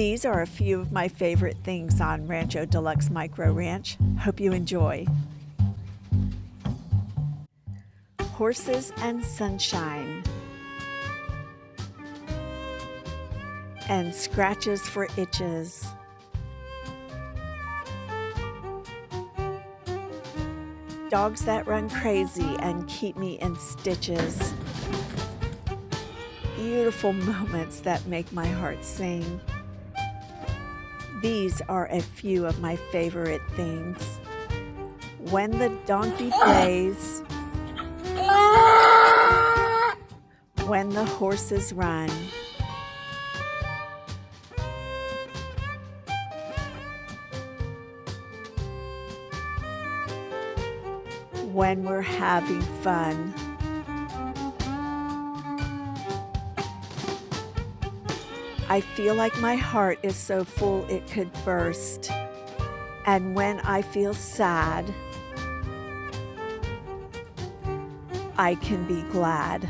These are a few of my favorite things on Rancho Deluxe Micro Ranch. Hope you enjoy. Horses and sunshine. And scratches for itches. Dogs that run crazy and keep me in stitches. Beautiful moments that make my heart sing. These are a few of my favorite things. When the donkey plays. When the horses run. When we're having fun. I feel like my heart is so full it could burst. And when I feel sad, I can be glad.